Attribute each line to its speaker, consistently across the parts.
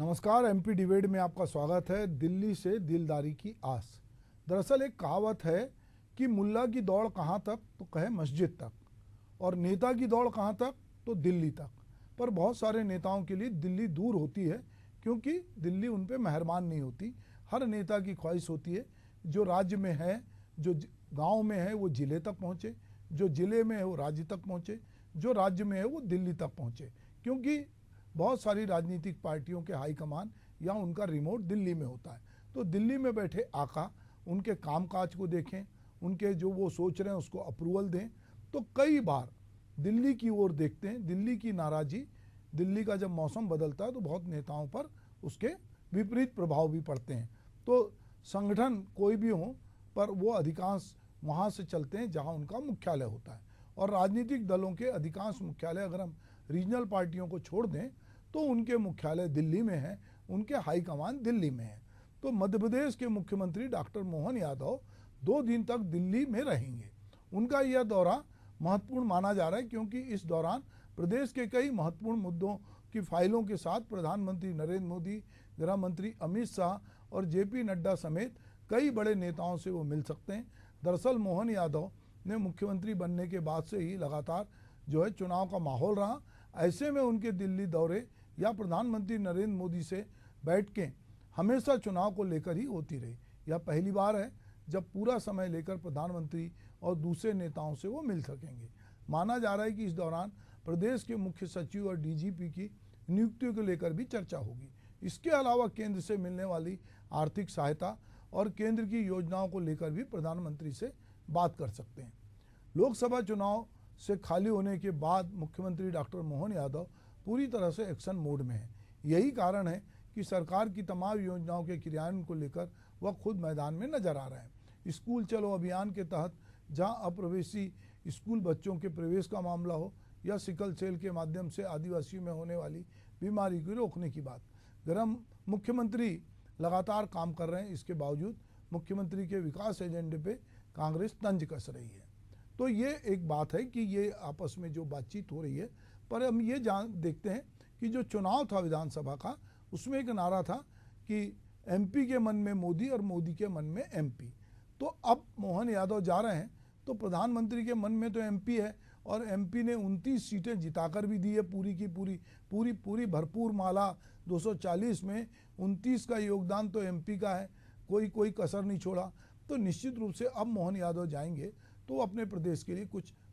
Speaker 1: नमस्कार। MP debate में आपका स्वागत है। दिल्ली से दिलदारी की आस। दरअसल एक कहावत है कि मुल्ला की दौड़ कहाँ तक, तो कहे मस्जिद तक, और नेता की दौड़ कहाँ तक, तो दिल्ली तक। पर बहुत सारे नेताओं के लिए दिल्ली दूर होती है, क्योंकि दिल्ली उन पे मेहरबान नहीं होती। हर नेता की ख्वाहिश होती है जो राज्य में है, जो गाँव में है वो जिले तक पहुँचे, जो जिले में है वो राज्य तक पहुँचे, जो राज्य में है वो दिल्ली तक पहुँचे। क्योंकि बहुत सारी राजनीतिक पार्टियों के हाईकमान या उनका रिमोट दिल्ली में होता है। तो दिल्ली में बैठे आका उनके कामकाज को देखें, उनके जो वो सोच रहे हैं उसको अप्रूवल दें। तो कई बार दिल्ली की ओर देखते हैं। दिल्ली की नाराज़गी, दिल्ली का जब मौसम बदलता है तो बहुत नेताओं पर उसके विपरीत प्रभाव भी पड़ते हैं। तो संगठन कोई भी हो, पर वो अधिकांश वहाँ से चलते हैं जहाँ उनका मुख्यालय होता है। और राजनीतिक दलों के अधिकांश मुख्यालय, अगर हम रीजनल पार्टियों को छोड़ दें, तो उनके मुख्यालय दिल्ली में है, उनके हाईकमान दिल्ली में है। तो मध्य प्रदेश के मुख्यमंत्री डॉक्टर मोहन यादव 2 दिन तक दिल्ली में रहेंगे। उनका यह दौरा महत्वपूर्ण माना जा रहा है, क्योंकि इस दौरान प्रदेश के कई महत्वपूर्ण मुद्दों की फाइलों के साथ प्रधानमंत्री नरेंद्र मोदी, गृह मंत्री अमित शाह और जेपी नड्डा समेत कई बड़े नेताओं से वो मिल सकते हैं। दरअसल मोहन यादव ने मुख्यमंत्री बनने के बाद से ही लगातार जो है चुनाव का माहौल रहा। ऐसे में उनके दिल्ली दौरे या प्रधानमंत्री नरेंद्र मोदी से बैठ के हमेशा चुनाव को लेकर ही होती रही। यह पहली बार है जब पूरा समय लेकर प्रधानमंत्री और दूसरे नेताओं से वो मिल सकेंगे। माना जा रहा है कि इस दौरान प्रदेश के मुख्य सचिव और डीजीपी की नियुक्तियों को लेकर भी चर्चा होगी। इसके अलावा केंद्र से मिलने वाली आर्थिक सहायता और केंद्र की योजनाओं को लेकर भी प्रधानमंत्री से बात कर सकते हैं। लोकसभा चुनाव से खाली होने के बाद मुख्यमंत्री डॉक्टर मोहन यादव पूरी तरह से एक्शन मोड में है। यही कारण है कि सरकार की तमाम योजनाओं के क्रियान्वयन को लेकर वह खुद मैदान में नजर आ रहे हैं। स्कूल चलो अभियान के तहत जहां अप्रवेशी स्कूल बच्चों के प्रवेश का मामला हो, या सिकल सेल के माध्यम से आदिवासियों में होने वाली बीमारी को रोकने की बात, मुख्यमंत्री लगातार काम कर रहे हैं। इसके बावजूद मुख्यमंत्री के विकास एजेंडे पे कांग्रेस तंज कस रही है। तो ये एक बात है कि ये आपस में जो बातचीत हो रही है। पर हम ये देखते हैं कि जो चुनाव था विधानसभा का, उसमें एक नारा था कि एमपी के मन में मोदी और मोदी के मन में एमपी। तो अब मोहन यादव जा रहे हैं तो प्रधानमंत्री के मन में तो एमपी है, और एमपी ने 29 सीटें जिताकर भी दी है। पूरी भरपूर माला 240 में 29 का योगदान तो एमपी का है, कोई कसर नहीं छोड़ा। तो निश्चित रूप से अब मोहन यादव जाएंगे तो अपने प्रदेश के लिए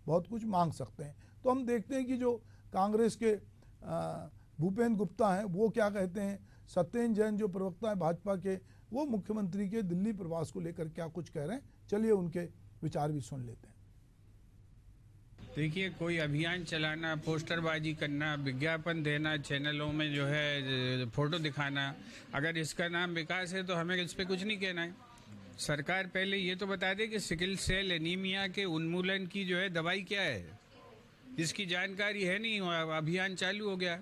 Speaker 1: बहुत कुछ मांग सकते हैं। तो हम देखते हैं कि जो कांग्रेस के भूपेंद्र गुप्ता हैं वो क्या कहते हैं, सत्येंद्र जैन जो प्रवक्ता है भाजपा के, वो मुख्यमंत्री के दिल्ली प्रवास को लेकर क्या कुछ कह रहे हैं। चलिए उनके विचार भी सुन लेते हैं।
Speaker 2: देखिए, कोई अभियान चलाना, पोस्टरबाजी करना, विज्ञापन देना, चैनलों में जो है फोटो दिखाना, अगर इसका नाम विकास है तो हमें इस पर कुछ नहीं कहना है। सरकार पहले ये तो बता दे कि सिकल सेल एनीमिया के उन्मूलन की जो है दवाई क्या है, इसकी जानकारी है नहीं। अभियान चालू हो गया।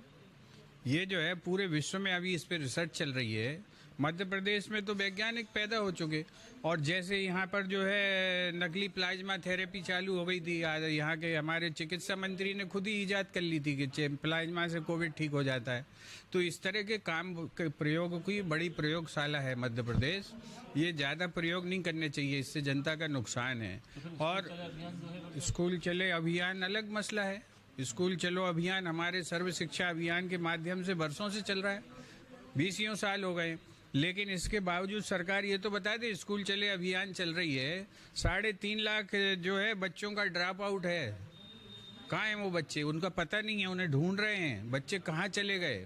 Speaker 2: ये जो है पूरे विश्व में अभी इस पर रिसर्च चल रही है। मध्य प्रदेश में तो वैज्ञानिक पैदा हो चुके, और जैसे यहाँ पर जो है नकली प्लाज्मा थेरेपी चालू हो गई थी, यहाँ के हमारे चिकित्सा मंत्री ने खुद ही इजाद कर ली थी कि प्लाज्मा से कोविड ठीक हो जाता है। तो इस तरह के काम के प्रयोग की बड़ी प्रयोगशाला है मध्य प्रदेश। ये ज़्यादा प्रयोग नहीं करने चाहिए, इससे जनता का नुकसान है। और स्कूल चले अभियान अलग मसला है। स्कूल चलो अभियान हमारे सर्व शिक्षा अभियान के माध्यम से बरसों से चल रहा है, 20 साल हो गए। लेकिन इसके बावजूद सरकार ये तो बता दे स्कूल चले अभियान चल रही है, 3.5 लाख जो है बच्चों का ड्रॉप आउट है। कहाँ हैं वो बच्चे, उनका पता नहीं है, उन्हें ढूंढ रहे हैं, बच्चे कहाँ चले गए।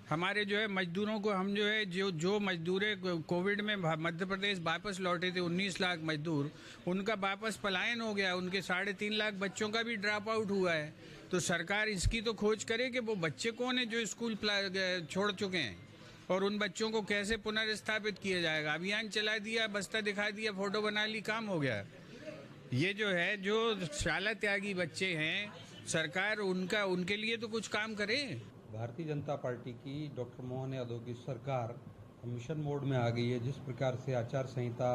Speaker 2: हमारे जो है मजदूरों को हम जो है जो मजदूर कोविड में मध्य प्रदेश वापस लौटे थे 19 लाख मजदूर, उनका वापस पलायन हो गया। उनके 3.5 लाख बच्चों का भी ड्रॉप आउट हुआ है। तो सरकार इसकी तो खोज करे कि वो बच्चे कौन है जो स्कूल छोड़ चुके हैं, और उन बच्चों को कैसे पुनर्स्थापित किया जाएगा। अभियान चला दिया, बस्ता दिखा दिया, फोटो बना ली, काम हो गया। ये जो है जो शाला त्यागी बच्चे हैं, सरकार उनके लिए तो कुछ काम करे।
Speaker 3: भारतीय जनता पार्टी की डॉक्टर मोहन यादव की सरकार मिशन मोड में आ गई है। जिस प्रकार से आचार संहिता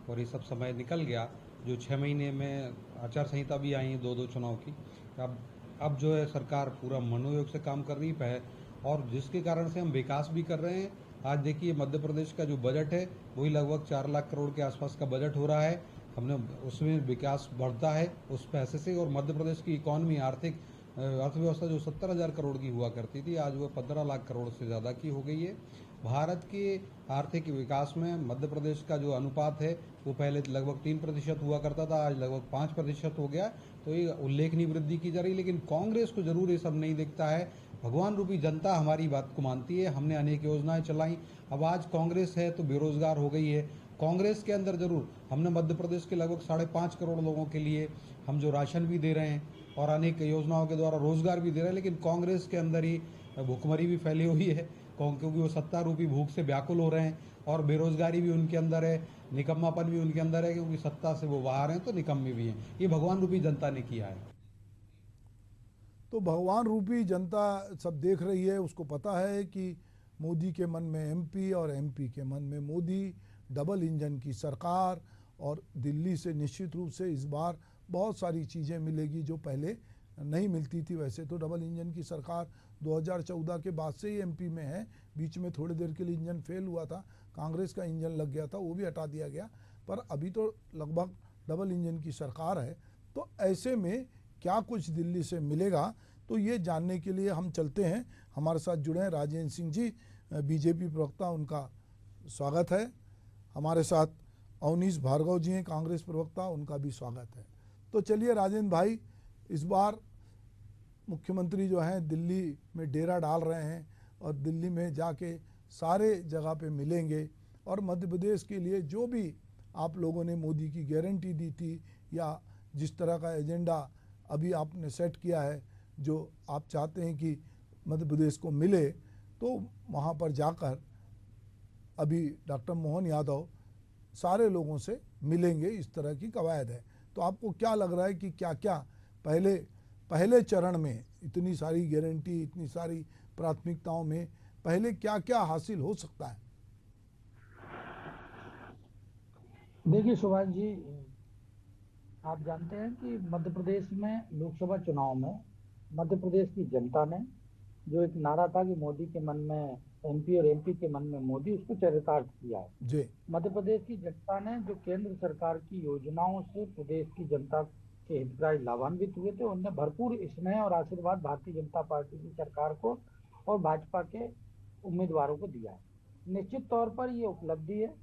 Speaker 3: और ये सब समय निकल गया, जो 6 महीने में आचार संहिता भी आई है 2 चुनाव की, अब जो है सरकार पूरा मनोयोग से काम कर रही है। और जिसके कारण से हम विकास भी कर रहे हैं। आज देखिए मध्य प्रदेश का जो बजट है वही लगभग 4 लाख करोड़ के आसपास का बजट हो रहा है। हमने उसमें विकास बढ़ता है उस पैसे से, और मध्य प्रदेश की इकॉनमी अर्थव्यवस्था जो 70,000 करोड़ की हुआ करती थी आज वो 15 लाख करोड़ से ज़्यादा की हो गई है। भारत के आर्थिक विकास में मध्य प्रदेश का जो अनुपात है वो पहले लगभग 3% हुआ करता था, आज लगभग 5% हो गया। तो ये उल्लेखनीय वृद्धि की जा रही है। लेकिन कांग्रेस को जरूर ये सब नहीं दिखता है। भगवान रूपी जनता हमारी बात को मानती है। हमने अनेक योजनाएं चलाई। अब आज कांग्रेस है तो बेरोजगार हो गई है। कांग्रेस के अंदर जरूर हमने मध्य प्रदेश के लगभग 5.5 करोड़ लोगों के लिए हम जो राशन भी दे रहे हैं और अनेक योजनाओं के द्वारा रोजगार भी दे रहे हैं, लेकिन कांग्रेस के अंदर ही भुखमरी भी फैली हुई है, क्योंकि वो सत्ता रूपी भूख से व्याकुल हो रहे हैं और बेरोजगारी भी उनके अंदर है, निकम्मापन भी उनके अंदर है, क्योंकि सत्ता से वो बाहर हैं तो निकम्मे भी हैं। ये भगवान रूपी जनता ने किया है।
Speaker 1: तो भगवान रूपी जनता सब देख रही है, उसको पता है कि मोदी के मन में एमपी और एमपी के मन में मोदी, डबल इंजन की सरकार, और दिल्ली से निश्चित रूप से इस बार बहुत सारी चीज़ें मिलेगी जो पहले नहीं मिलती थी। वैसे तो डबल इंजन की सरकार 2014 के बाद से ही एमपी में है। बीच में थोड़ी देर के लिए इंजन फेल हुआ था, कांग्रेस का इंजन लग गया था, वो भी हटा दिया गया, पर अभी तो लगभग डबल इंजन की सरकार है। तो ऐसे में क्या कुछ दिल्ली से मिलेगा, तो ये जानने के लिए हम चलते हैं। हमारे साथ जुड़े हैं राजेंद्र सिंह जी, बीजेपी प्रवक्ता, उनका स्वागत है। हमारे साथ अवनीश भार्गव जी हैं, कांग्रेस प्रवक्ता, उनका भी स्वागत है। तो चलिए राजेंद्र भाई, इस बार मुख्यमंत्री जो हैं दिल्ली में डेरा डाल रहे हैं और दिल्ली में जाके सारे जगह पे मिलेंगे, और मध्य प्रदेश के लिए जो भी आप लोगों ने मोदी की गारंटी दी थी या जिस तरह का एजेंडा अभी आपने सेट किया है, जो आप चाहते हैं कि मध्य प्रदेश को मिले, तो वहाँ पर जाकर अभी डॉक्टर मोहन यादव सारे लोगों से मिलेंगे, इस तरह की कवायद है। तो आपको क्या लग रहा है कि क्या क्या पहले चरण में इतनी सारी गारंटी, इतनी सारी प्राथमिकताओं में पहले क्या क्या हासिल हो सकता है?
Speaker 4: देखिए सुभाष जी, आप जानते हैं कि मध्य प्रदेश में लोकसभा चुनाव में मध्य प्रदेश की जनता ने जो एक नारा था कि मोदी के मन में एमपी और एमपी के मन में मोदी, उसको चरितार्थ किया है।
Speaker 1: जी,
Speaker 4: मध्य प्रदेश की जनता ने जो केंद्र सरकार की योजनाओं से प्रदेश की जनता के हितग्राही लाभान्वित हुए थे, उनने भरपूर स्नेह और आशीर्वाद भारतीय जनता पार्टी की सरकार को और भाजपा के उम्मीदवारों को दिया है। निश्चित तौर पर ये उपलब्धि है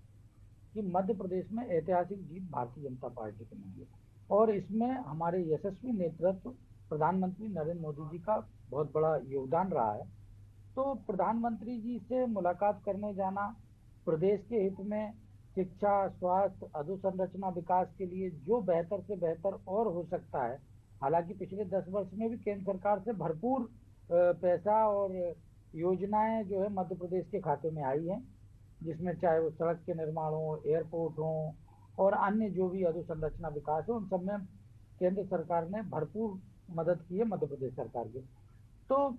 Speaker 4: कि मध्य प्रदेश में ऐतिहासिक जीत भारतीय जनता पार्टी की मिली है, और इसमें हमारे यशस्वी नेतृत्व प्रधानमंत्री नरेंद्र मोदी जी का बहुत बड़ा योगदान रहा है। तो प्रधानमंत्री जी से मुलाकात करने जाना, प्रदेश के हित में शिक्षा, स्वास्थ्य, अधोसंरचना विकास के लिए जो बेहतर से बेहतर और हो सकता है। हालांकि पिछले 10 वर्ष में भी केंद्र सरकार से भरपूर पैसा और योजनाएं जो है मध्य प्रदेश के खाते में आई हैं, जिसमें चाहे वो सड़क के निर्माण हो, एयरपोर्ट हो और अन्य जो भी अधोसंरचना विकास हो, उन सब में केंद्र सरकार ने भरपूर मदद की है मध्य प्रदेश सरकार की। तो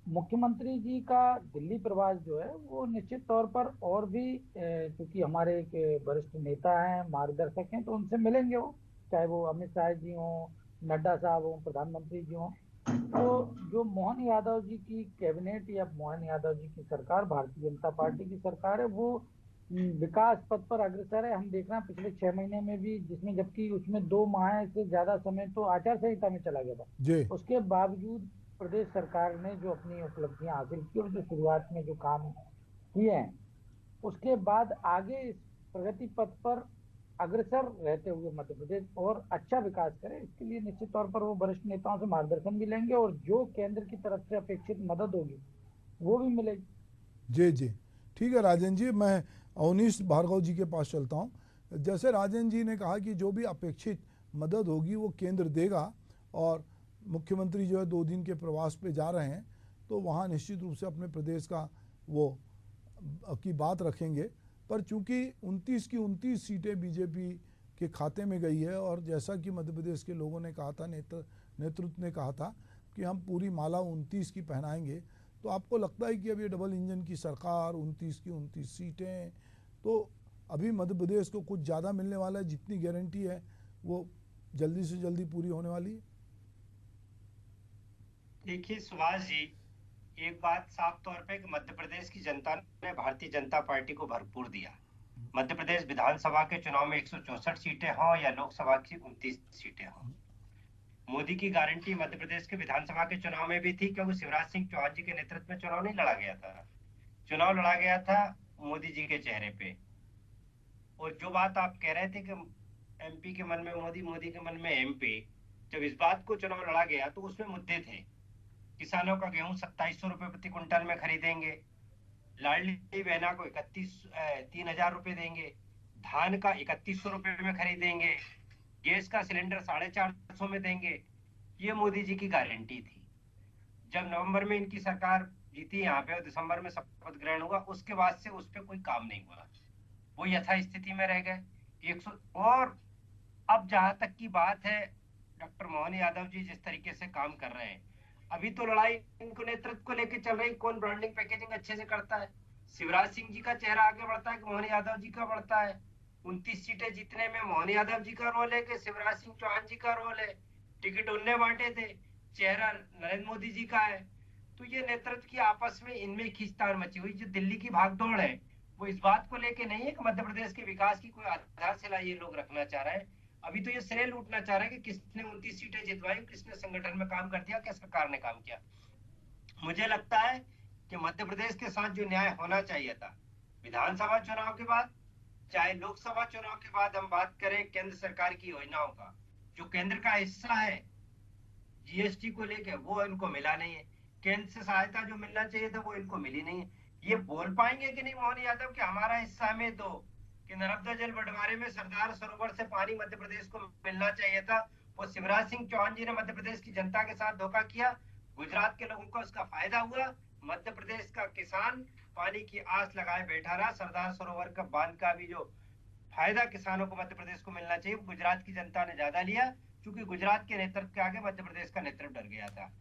Speaker 4: मुख्यमंत्री जी का दिल्ली प्रवास जो है वो निश्चित तौर पर और भी, क्योंकि हमारे एक वरिष्ठ नेता हैं, मार्गदर्शक हैं, तो उनसे मिलेंगे वो, चाहे वो अमित शाह जी हों, नड्डा साहब हों, प्रधानमंत्री जी हों। तो जो मोहन यादव जी की कैबिनेट या मोहन यादव जी की सरकार, भारतीय जनता पार्टी की सरकार है, वो विकास पथ पर अग्रसर है। हम देख रहे हैं पिछले 6 महीने में भी, जिसमें जबकि उसमें 2 माह से ज्यादा समय तो आचार संहिता में चला गया था,
Speaker 1: जी,
Speaker 4: उसके बावजूद प्रदेश सरकार ने जो अपनी उपलब्धियां हासिल की और जो शुरुआत में जो काम किए हैं, उसके बाद आगे इस प्रगति पथ पर अग्रसर रहते हुए मध्य प्रदेश और अच्छा विकास करे, इसके लिए निश्चित तौर पर वो वरिष्ठ नेताओं से मार्गदर्शन भी लेंगे और जो केंद्र की तरफ से अपेक्षित मदद होगी वो भी मिलेगी।
Speaker 1: जी, जी, ठीक है राजेंद्र जी, मैं अवनीश भार्गव जी के पास चलता हूँ। जैसे राजेंद्र जी ने कहा कि जो भी अपेक्षित मदद होगी वो केंद्र देगा, और मुख्यमंत्री जो है 2 दिन के प्रवास पे जा रहे हैं, तो वहाँ निश्चित रूप से अपने प्रदेश का वो की बात रखेंगे। पर चूंकि 29 की 29 सीटें बीजेपी के खाते में गई है, और जैसा कि मध्य प्रदेश के लोगों ने कहा था, नेतृत्व ने कहा था कि हम पूरी माला 29 की पहनाएंगे, तो आपको लगता है कि अब ये डबल इंजन की सरकार, 29 की 29 सीटें, तो अभी मध्य प्रदेश को कुछ ज़्यादा मिलने वाला है, जितनी गारंटी है वो जल्दी से जल्दी पूरी होने वाली है?
Speaker 5: देखिए सुभाष जी, एक बात साफ तौर पे कि मध्य प्रदेश की जनता ने भारतीय जनता पार्टी को भरपूर दिया। मध्य प्रदेश विधानसभा के चुनाव में 164 सीटें हों या लोकसभा की 29 सीटें हों, मोदी की गारंटी मध्य प्रदेश के विधानसभा के चुनाव में भी थी, क्योंकि शिवराज सिंह चौहान जी के नेतृत्व में चुनाव नहीं लड़ा गया था। चुनाव लड़ा गया था मोदी जी के चेहरे पे। और जो बात आप कह रहे थे कि एमपी के मन में मोदी, मोदी के मन में एमपी, जब इस बात को चुनाव लड़ा गया तो उसमें मुद्दे थे। किसानों का गेहूं 2700 रुपए प्रति क्विंटल में खरीदेंगे, लाडली बहना को 3,000 रुपए देंगे, धान का 3100 रुपए में खरीदेंगे, गैस का सिलेंडर 450 में देंगे। ये मोदी जी की गारंटी थी। जब नवंबर में इनकी सरकार जीती यहाँ पे और दिसंबर में शपथ ग्रहण हुआ, उसके बाद से उस पर कोई काम नहीं हुआ, वो यथास्थिति में रह गए। 100। और अब जहां तक की बात है, डॉक्टर मोहन यादव जी जिस तरीके से काम कर रहे हैं, अभी तो लड़ाई इनको नेतृत्व को लेकर चल रही, कौन ब्रांडिंग पैकेजिंग अच्छे से करता है। शिवराज सिंह जी का चेहरा आगे बढ़ता है कि मोहन यादव जी का बढ़ता है। 29 सीटें जीतने में मोहन यादव जी का रोल है कि शिवराज सिंह चौहान जी का रोल है। टिकट उनने बांटे थे, चेहरा नरेंद्र मोदी जी का है। तो ये नेतृत्व की आपस में इनमें खींचतान मची हुई। जो दिल्ली की भागदौड़ है वो इस बात को लेके नहीं है कि मध्य प्रदेश के विकास की कोई आधारशिला ये लोग रखना चाह रहे हैं। अभी तो ये श्रेय लूटना चाह रहे हैं कि किसने 29 सीटें जितवाई, किसने संगठन में काम कर दिया, क्या सरकार ने काम किया। मुझे लगता है कि मध्य प्रदेश के साथ जो न्याय होना चाहिए था, विधानसभा चुनाव के बाद चाहे लोकसभा चुनाव के बाद हम बात करें केंद्र सरकार की योजनाओं का, जो केंद्र का हिस्सा है जीएसटी को लेकर, वो इनको मिला नहीं है। केंद्र से सहायता जो मिलना चाहिए था वो इनको मिली नहीं है। ये बोल पाएंगे कि नहीं मोहन यादव कि हमारा हिस्सा हमें दो, कि नर्मदा जल बंटवारे में सरदार सरोवर से पानी मध्य प्रदेश को मिलना चाहिए था। वो शिवराज सिंह चौहान जी ने मध्य प्रदेश की जनता के साथ धोखा किया, गुजरात के लोगों को उसका फायदा हुआ, मध्य प्रदेश का किसान पानी की आस लगाए बैठा रहा। सरदार सरोवर का बांध का भी जो फायदा किसानों को मध्य प्रदेश को मिलना चाहिए, गुजरात की जनता ने ज्यादा लिया, क्योंकि गुजरात के नेतृत्व के आगे मध्य प्रदेश का नेतृत्व डर गया था।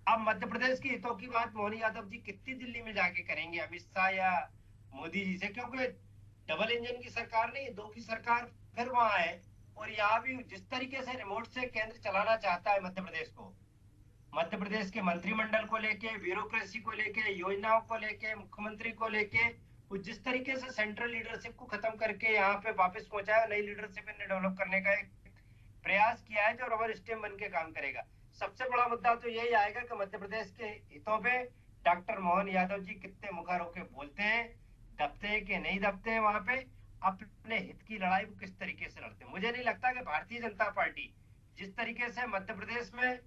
Speaker 5: अब मध्य प्रदेश के हितों की बात मोहन यादव जी कितनी दिल्ली में जाके करेंगे, अमित शाह या मोदी जी से, क्योंकि डबल इंजन की सरकार नहीं, 2 की सरकार फिर वहां है। और यहाँ भी जिस तरीके से रिमोट से केंद्र चलाना चाहता है मध्य प्रदेश को, मध्य प्रदेश के मंत्रिमंडल को लेके, ब्यूरोक्रेसी को लेके, योजनाओं को लेके, मुख्यमंत्री को लेके, वो जिस तरीके से सेंट्रल लीडरशिप को खत्म करके यहाँ पे वापस पहुंचाया, नई लीडरशिप ने डेवलप करने का एक प्रयास किया है जो रबर स्टेम बन के काम करेगा। सबसे बड़ा मुद्दा तो यही आएगा कि मध्य प्रदेश के हितों पे डॉक्टर मोहन यादव जी कितने मुखर होकर बोलते हैं, दबते हैं कि नहीं दबते हैं, वहां पे अपने हित की लड़ाई को किस तरीके से लड़ते हैं। मुझे नहीं लगता कि भारतीय जनता पार्टी जिस तरीके से मध्य प्रदेश में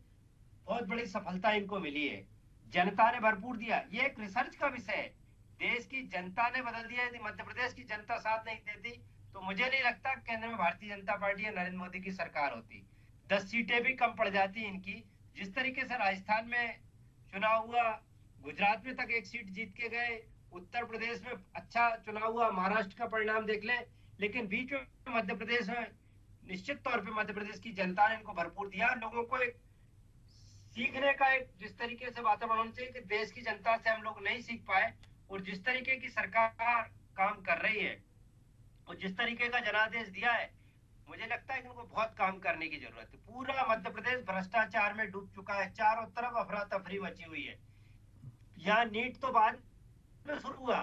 Speaker 5: बहुत बड़ी सफलता इनको मिली है, जनता ने भरपूर दिया, ये एक रिसर्च का विषय है। देश की जनता ने बदल दिया। यदि मध्य प्रदेश की जनता साथ नहीं देती तो मुझे नहीं लगता केंद्र में भारतीय जनता पार्टी या नरेंद्र मोदी की सरकार होती। 10 सीटें भी कम पड़ जाती इनकी। जिस तरीके से राजस्थान में चुनाव हुआ, गुजरात में तक 1 सीट जीत के गए, उत्तर प्रदेश में अच्छा चुनाव हुआ, महाराष्ट्र का परिणाम देख ले, लेकिन बीच में मध्य प्रदेश में निश्चित तौर पे मध्य प्रदेश की जनता ने इनको भरपूर दिया। लोगों को एक सीखने का एक जिस तरीके से वातावरण होना चाहिए कि देश की जनता से हम लोग नहीं सीख पाए, और जिस तरीके की सरकार काम कर रही है और जिस तरीके का जनादेश दिया है, मुझे लगता है कि उनको बहुत काम करने की जरूरत है। पूरा मध्य प्रदेश भ्रष्टाचार में डूब चुका है, चारों तरफ अफरा तफरी मची हुई है। यहाँ नीट तो बाद में शुरू हुआ,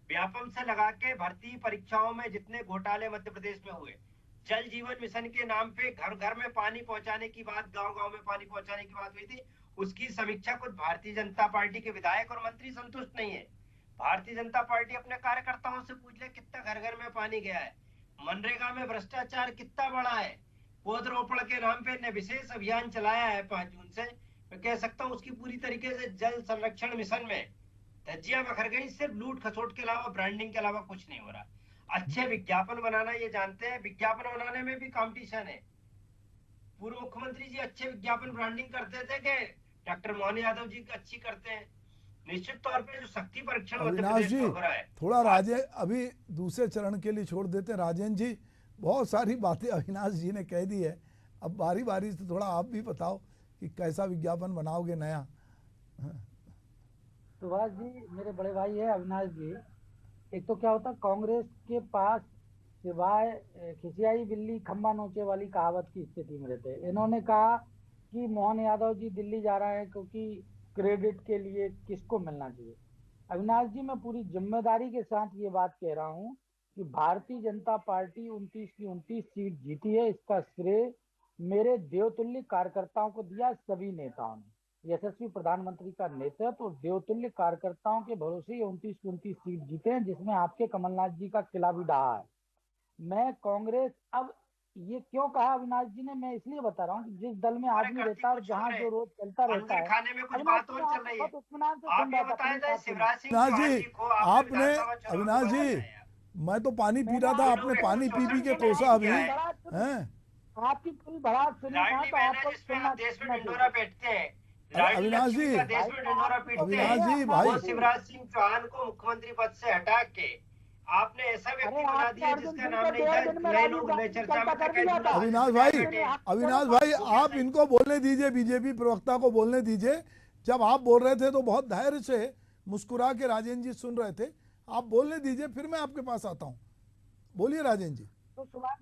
Speaker 5: व्यापम से लगा के भर्ती परीक्षाओं में जितने घोटाले मध्य प्रदेश में हुए, जल जीवन मिशन के नाम पे घर घर में पानी पहुंचाने की बात, गांव गांव में पानी पहुंचाने की बात हुई थी, उसकी समीक्षा खुद भारतीय जनता पार्टी के विधायक और मंत्री संतुष्ट नहीं है। भारतीय जनता पार्टी अपने कार्यकर्ताओं से पूछ ले कितना घर घर में पानी गया है, मनरेगा में भ्रष्टाचार कितना बड़ा है, पौधरोपण के नाम पे ने विशेष अभियान चलाया है 5 जून से। मैं कह सकता हूँ उसकी पूरी तरीके से जल संरक्षण मिशन में धज्जियां बखर गई। सिर्फ लूट खसोट के अलावा, ब्रांडिंग के अलावा कुछ नहीं हो रहा। अच्छे विज्ञापन बनाना ये जानते हैं, विज्ञापन बनाने में भी कंपटीशन है। पूर्व मुख्यमंत्री जी अच्छे विज्ञापन ब्रांडिंग करते थे कि डॉक्टर मोहन यादव जी अच्छी करते हैं। निश्चित तौर पे जो शक्ति परीक्षण मध्य
Speaker 1: अविनाश
Speaker 5: प्रदेश
Speaker 1: जी
Speaker 5: में हो रहा है,
Speaker 1: थोड़ा राजे अभी दूसरे चरण के लिए छोड़ देते हैं। राजेंद्र जी, बहुत सारी बातें अविनाश जी ने कह दी है, अब बारी बारी से थोड़ा आप भी बताओ कि कैसा विज्ञापन बनाओगे नया।
Speaker 4: सुभाष जी, मेरे बड़े भाई है अविनाश जी, एक तो क्या होता कांग्रेस के पास सिवाय खिसियाई बिल्ली खम्बा नोचे वाली कहावत की स्थिति में रहते हैं। इन्होंने कहा कि मोहन यादव जी दिल्ली जा रहे हैं क्योंकि क्रेडिट के लिए किसको मिलना चाहिए। अविनाश जी, मैं पूरी जिम्मेदारी के साथ ये बात कह रहा हूँ कि भारतीय जनता पार्टी 29 की 29 सीट जीती है, इसका श्रेय मेरे देवतुल्य कार्यकर्ताओं को दिया, सभी नेताओं ने। यशस्वी प्रधानमंत्री का नेतृत्व और देवतुल्य कार्यकर्ताओं के भरोसे ये 29 की 29 सीट जीते हैं, जिसमें आपके कमलनाथ जी का किला भी डहा है। मैं कांग्रेस, अब ये क्यों कहा अविनाश जी ने, मैं इसलिए बता रहा हूँ कि जिस दल में आदमी रहता है और जहाँ जो रोज चलता रहता है।
Speaker 5: खाने में कुछ
Speaker 4: अविनाश
Speaker 5: बात
Speaker 4: जी,
Speaker 5: और चल रही है।
Speaker 4: बहुत इत्मीनान से
Speaker 5: आप
Speaker 4: सुन
Speaker 5: ये
Speaker 4: रहा था,
Speaker 5: बताया
Speaker 4: प्लीज
Speaker 5: जाए
Speaker 4: आप सुनिए।
Speaker 5: शिवराज सिंह
Speaker 1: अविनाश
Speaker 5: चौहान
Speaker 1: जी,
Speaker 5: जी को
Speaker 1: आपने
Speaker 5: विधानसभा चुनाव
Speaker 1: अविनाश
Speaker 5: में
Speaker 1: जी,
Speaker 5: बनाया।
Speaker 1: मैं तो पानी पी रहा था, आपने पानी पी पी के कोसा अभी हैं।
Speaker 4: आपकी पूरी भड़ास सुनी था
Speaker 5: लाडली
Speaker 4: तो
Speaker 5: बहना
Speaker 4: आपको
Speaker 5: जिसमें
Speaker 4: सुनना
Speaker 5: हम देश में
Speaker 4: सुनना
Speaker 5: ढिंडोरा
Speaker 4: चाहिए।
Speaker 5: पीटते हैं,
Speaker 1: अरे
Speaker 5: लाडली
Speaker 1: अविनाश
Speaker 5: लक्ष्मी
Speaker 1: जी,
Speaker 5: का देश में ढिंडोरा पीटते
Speaker 1: अविनाश
Speaker 5: हैं,
Speaker 1: जी
Speaker 5: वो
Speaker 1: भाई,
Speaker 5: शिवराज सिंह चौहान को मुख्यमंत्री पद से हटा के आपने ऐसा
Speaker 4: अरे
Speaker 5: व्यक्ति बना
Speaker 4: आपने
Speaker 5: दिया
Speaker 4: अर्जुन
Speaker 5: जिसका
Speaker 4: सिंह
Speaker 5: नाम
Speaker 4: को
Speaker 5: नहीं
Speaker 4: 1.5
Speaker 5: था।
Speaker 4: दिन में
Speaker 5: नए
Speaker 4: राजीव
Speaker 5: लोग नए
Speaker 4: गांधी
Speaker 5: चर्चा
Speaker 4: चलता
Speaker 5: में थे,
Speaker 4: कर
Speaker 5: कई
Speaker 4: दिया था।
Speaker 1: अविनाश
Speaker 5: दूरदर्शन
Speaker 1: भाई,
Speaker 5: पे बैठे।
Speaker 1: अविनाश भाई,
Speaker 5: वो
Speaker 1: आप
Speaker 5: कैसे?
Speaker 1: इनको बोलने दीजिए, बीजेपी प्रवक्ता को बोलने दीजिए। जब आप बोल रहे थे तो बहुत धैर्य से मुस्कुरा के राजेंद्र जी सुन रहे थे, आप बोलने दीजिए, फिर मैं आपके पास आता हूँ। बोलिए राजेंद्र जी।
Speaker 4: तो सुभाष,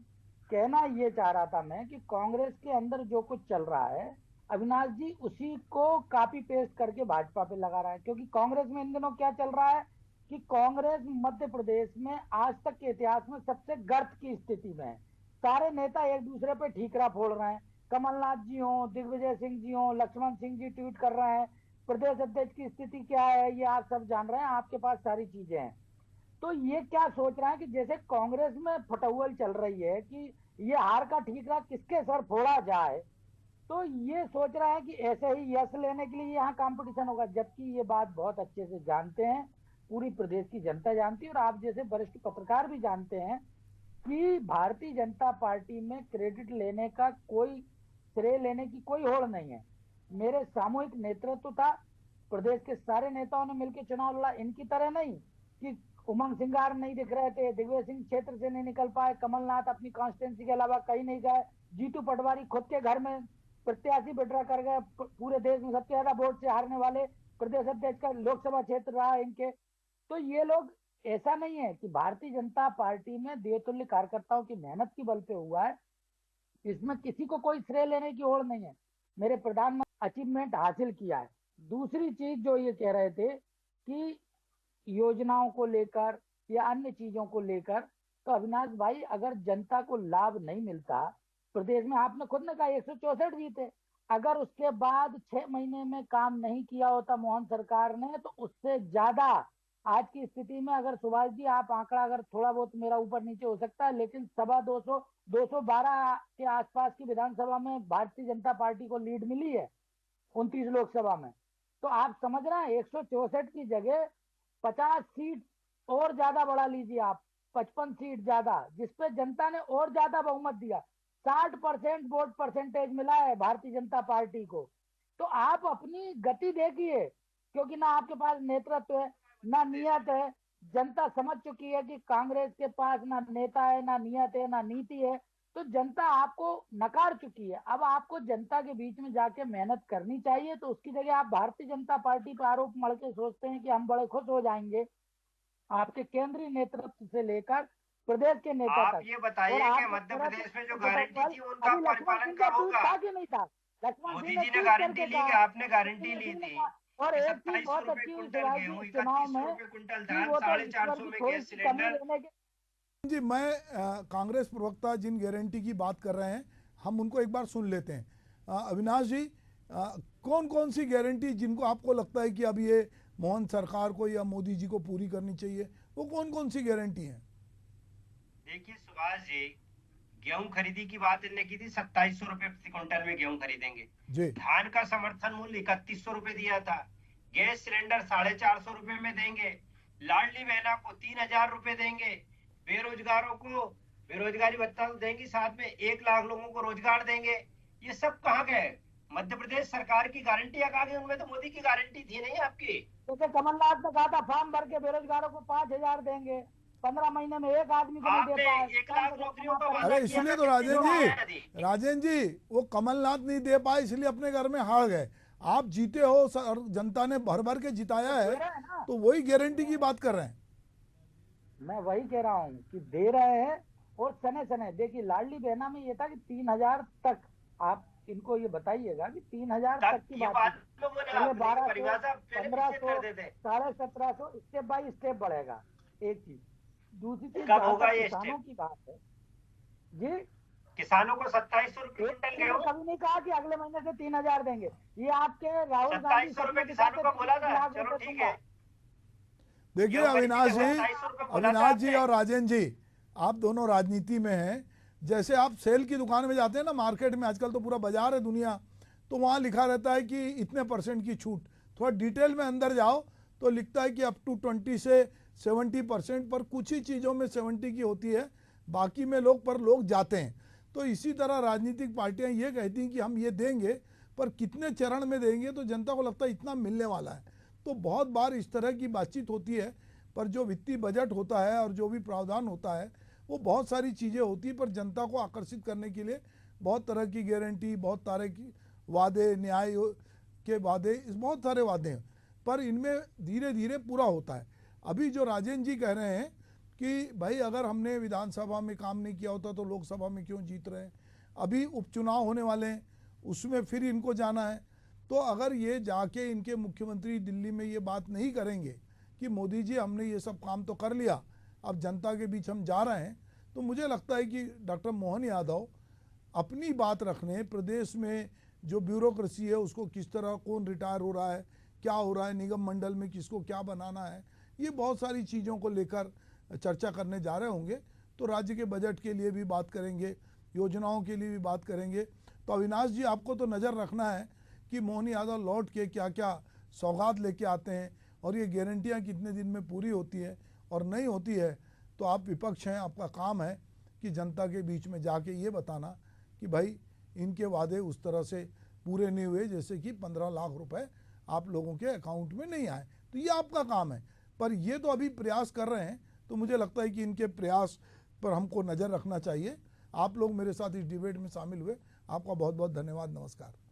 Speaker 4: कहना ये चाह रहा था मैं कि कांग्रेस के अंदर जो कुछ चल रहा है, अविनाश जी उसी को कॉपी पेस्ट करके भाजपा पे लगा रहा है। क्योंकि कांग्रेस में इन दिनों क्या चल रहा है कि कांग्रेस मध्य प्रदेश में आज तक के इतिहास में सबसे गर्त की स्थिति में है। सारे नेता एक दूसरे पे ठीकरा फोड़ रहे हैं। कमलनाथ जी हो, दिग्विजय सिंह जी हो, लक्ष्मण सिंह जी ट्वीट कर रहे हैं। प्रदेश अध्यक्ष की स्थिति क्या है ये आप सब जान रहे हैं, आपके पास सारी चीजें हैं। तो ये क्या सोच रहा है कि जैसे कांग्रेस में फटौल चल रही है कि ये हार का ठीकरा किसके सर फोड़ा जाए, तो ये सोच रहा है कि ऐसे ही यश लेने के लिए यहाँ कंपटीशन होगा। जबकि ये बात बहुत अच्छे से जानते हैं, पूरी प्रदेश की जनता जानती है और आप जैसे वरिष्ठ पत्रकार भी जानते हैं कि भारतीय जनता पार्टी में क्रेडिट लेने का कोई, श्रेय लेने की कोई होड़ नहीं है। मेरे सामूहिक नेतृत्व था, प्रदेश के सारे नेताओं ने मिलकर चुनाव लड़ा। इनकी तरह नहीं कि उमंग सिंगार नहीं दिख रहे थे, दिग्विजय सिंह क्षेत्र से नहीं निकल पाए, कमलनाथ अपनी कॉन्स्टिट्यूंसी के अलावा कहीं नहीं गए, जीतू पटवारी खुद के घर में प्रत्याशी विड्रॉ कर गए। पूरे देश में सबसे ज्यादा वोट से हारने वाले प्रदेश अध्यक्ष का लोकसभा क्षेत्र रहा इनके। तो ये लोग, ऐसा नहीं है कि भारतीय जनता पार्टी में देवतुल्य कार्यकर्ताओं की मेहनत की बल पे हुआ है, इसमें किसी को कोई श्रेय लेने की होड़ नहीं है। मेरे प्रधानमंत्री अचीवमेंट हासिल किया है। दूसरी चीज जो ये कह रहे थे कि योजनाओं को लेकर या अन्य चीजों को लेकर, तो अविनाश भाई अगर जनता को लाभ नहीं मिलता प्रदेश में, आपने खुद ने कहा 164 जीते, अगर उसके बाद 6 महीने में काम नहीं किया होता मोहन सरकार ने, तो उससे ज्यादा आज की स्थिति में, अगर सुभाष जी आप आंकड़ा, अगर थोड़ा बहुत मेरा ऊपर नीचे हो सकता है, लेकिन 212 212 के आसपास की विधानसभा में भारतीय जनता पार्टी को लीड मिली है 29 लोकसभा में। तो आप समझ रहे हैं 164 की जगह 50 सीट और ज्यादा बढ़ा लीजिए आप, 55 सीट ज्यादा, जिसपे जनता ने और ज्यादा बहुमत दिया। 60% वोट परसेंटेज मिला है भारतीय जनता पार्टी को। तो आप अपनी गति देखिए, क्योंकि ना आपके पास नेतृत्व है, ना नियत है। जनता समझ चुकी है कि कांग्रेस के पास ना नेता है, ना नियत है, ना नीति है। तो जनता आपको नकार चुकी है। अब आपको जनता के बीच में जाके मेहनत करनी चाहिए। तो उसकी जगह आप भारतीय जनता पार्टी पर आरोप मढ़ के सोचते हैं कि हम बड़े खुश हो जाएंगे। आपके केंद्रीय नेतृत्व से लेकर प्रदेश के नेता
Speaker 5: आप
Speaker 4: तक,
Speaker 5: ये बताइए कि मध्य प्रदेश में जो गारंटी थी उनका
Speaker 4: अभी लक्ष्मण
Speaker 5: परिपालन
Speaker 4: सिंह का
Speaker 5: कब
Speaker 4: ट्वीट
Speaker 5: होगा?
Speaker 4: था कि नहीं था? लक्ष्मण
Speaker 5: मोदी
Speaker 4: सिंह ने
Speaker 5: जी ने
Speaker 4: ट्वीट
Speaker 5: गारंटी
Speaker 4: करके
Speaker 5: ली कि
Speaker 4: कहा,
Speaker 5: आपने गारंटी ली थी
Speaker 4: और
Speaker 5: कि
Speaker 4: एक चीज
Speaker 5: 2700
Speaker 4: बहुत
Speaker 5: रुपए
Speaker 4: अच्छी
Speaker 5: क्विंटल
Speaker 4: शिवाजी
Speaker 5: गेहूं,
Speaker 4: चुनाव
Speaker 5: 3100
Speaker 4: में
Speaker 5: रुपए क्विंटल
Speaker 4: कि
Speaker 5: धान,
Speaker 4: वो तो
Speaker 5: 450
Speaker 4: ईश्वर
Speaker 5: में
Speaker 4: की थोड़ी
Speaker 5: गैस
Speaker 4: सी कमी
Speaker 5: सिलेंडर।
Speaker 4: रहने के।
Speaker 1: जी, मैं कांग्रेस प्रवक्ता जिन गारंटी की बात कर रहे हैं, हम उनको एक बार सुन लेते हैं। अविनाश जी, कौन कौन सी गारंटी जिनको आपको लगता है कि अब ये मोहन सरकार को या मोदी जी को पूरी करनी चाहिए, वो कौन कौन सी गारंटी हैं?
Speaker 5: देखिए सुभाष जी, गेहूं खरीदी की बात इनने की थी, 2700 रुपए प्रति क्विंटल में गेहूं खरीदेंगे।
Speaker 1: जी,
Speaker 5: धान का समर्थन मूल्य 3100 रुपए दिया था। गैस सिलेंडर 450 रुपए में देंगे। लाडली बहना को 3000 रुपए देंगे। बेरोजगारों को बेरोजगारी भत्ता देंगे, साथ में 1 लाख लोगों को रोजगार देंगे। ये सब कहाँ गए? मध्य प्रदेश सरकार की गारंटियां कहाँ गई? उनमें तो मोदी की गारंटी थी नहीं आपकी।
Speaker 4: जैसे कमलनाथ ने कहा था फॉर्म भर के बेरोजगारों को 5000 देंगे, 15 महीने में एक आदमी को नहीं दे
Speaker 5: आपने
Speaker 4: पाए।
Speaker 5: 1 लाख नौकरियों का वादा
Speaker 1: अरे
Speaker 5: किया
Speaker 1: इसलिए
Speaker 5: था,
Speaker 1: तो
Speaker 5: कितनी नौकरियां
Speaker 1: राजेंद्र
Speaker 5: दी?
Speaker 1: जी, राजेंद्र जी, वो कमलनाथ नहीं दे पाए इसलिए अपने घर में हार गए। आप जीते हो, जनता ने भर भर के जिताया
Speaker 4: दे
Speaker 1: है,
Speaker 4: रहे हैं ना,
Speaker 1: तो वही गारंटी की बात कर रहे हैं।
Speaker 4: मैं वही कह रहा हूँ कि दे रहे हैं। और सने सने देखिए, लाडली बहना में ये था कि 3000 तक आप इनको ये बताइएगा कि 3,000
Speaker 5: तब
Speaker 4: तक की
Speaker 5: ये
Speaker 4: बात
Speaker 5: बात में बोले
Speaker 4: पहले
Speaker 5: आपने,
Speaker 4: 1200,
Speaker 5: परिभाषा पहले
Speaker 4: 1500,
Speaker 5: कर देते।
Speaker 4: 1750, स्टेप बाय स्टेप बढ़ेगा। एक चीज। दूसरी चीज,
Speaker 5: कब
Speaker 4: जहां
Speaker 5: होगा
Speaker 4: तक
Speaker 5: ये
Speaker 4: किसानों
Speaker 5: स्टेप?
Speaker 4: की बात है, ये
Speaker 5: किसानों को 2700 रुपये क्विंटल
Speaker 4: मैंने
Speaker 5: गेहूं,
Speaker 4: कभी नहीं कहा कि अगले महीने से 3,000 देंगे। ये आपके राहुल गांधी
Speaker 5: 2700 रुपये
Speaker 4: सपने दिखा
Speaker 5: किसानों
Speaker 4: के
Speaker 5: को बोला
Speaker 4: 30
Speaker 5: था।
Speaker 4: लाख
Speaker 5: चलो
Speaker 4: रुपए
Speaker 5: ठीक
Speaker 4: दूंगा।
Speaker 5: है,
Speaker 1: देखिए
Speaker 5: गेहूं खरीदने
Speaker 1: अविनाश
Speaker 5: के
Speaker 1: जी,
Speaker 5: 2700 रुपये बोला था
Speaker 1: अविनाश जी
Speaker 5: आपने।
Speaker 1: और राजेंद्र जी, आप दोनों राजनीति में हैं। जैसे आप सेल की दुकान में जाते हैं ना, मार्केट में आजकल तो पूरा बाजार है दुनिया, तो वहाँ लिखा रहता है कि इतने % की छूट। थोड़ा डिटेल में अंदर जाओ तो लिखता है कि अप टू 20 से 70%, पर कुछ ही चीज़ों में 70 की होती है, बाकी में लोग जाते हैं। तो इसी तरह राजनीतिक पार्टियां ये कहती हैं कि हम ये देंगे, पर कितने चरण में देंगे, तो जनता को लगता है इतना मिलने वाला है। तो बहुत बार इस तरह की बातचीत होती है, पर जो वित्तीय बजट होता है और जो भी प्रावधान होता है वो बहुत सारी चीज़ें होती है, पर जनता को आकर्षित करने के लिए बहुत तरह की गारंटी, बहुत तरह की वादे, न्याय के वादे, इस बहुत सारे वादे हैं, पर इनमें धीरे धीरे पूरा होता है। अभी जो राजेंद्र जी कह रहे हैं कि भाई अगर हमने विधानसभा में काम नहीं किया होता तो लोकसभा में क्यों जीत रहे हैं, अभी उपचुनाव होने वाले हैं, उसमें फिर इनको जाना है। तो अगर ये जाके इनके मुख्यमंत्री दिल्ली में ये बात नहीं करेंगे कि मोदी जी हमने ये सब काम तो कर लिया, अब जनता के बीच हम जा रहे हैं, तो मुझे लगता है कि डॉक्टर मोहन यादव अपनी बात रखने, प्रदेश में जो ब्यूरोक्रेसी है उसको किस तरह, कौन रिटायर हो रहा है, क्या हो रहा है, निगम मंडल में किसको क्या बनाना है, ये बहुत सारी चीज़ों को लेकर चर्चा करने जा रहे होंगे। तो राज्य के बजट के लिए भी बात करेंगे, योजनाओं के लिए भी बात करेंगे। तो अविनाश जी, आपको तो नज़र रखना है कि मोहन यादव लौट के क्या क्या सौगात लेके आते हैं और ये गारंटियाँ कितने दिन में पूरी होती है और नहीं होती है। तो आप विपक्ष हैं, आपका काम है कि जनता के बीच में जाके ये बताना कि भाई इनके वादे उस तरह से पूरे नहीं हुए, जैसे कि 15 लाख रुपए आप लोगों के अकाउंट में नहीं आए। तो ये आपका काम है, पर ये तो अभी प्रयास कर रहे हैं, तो मुझे लगता है कि इनके प्रयास पर हमको नज़र रखना चाहिए। आप लोग मेरे साथ इस डिबेट में शामिल हुए, आपका बहुत बहुत धन्यवाद। नमस्कार।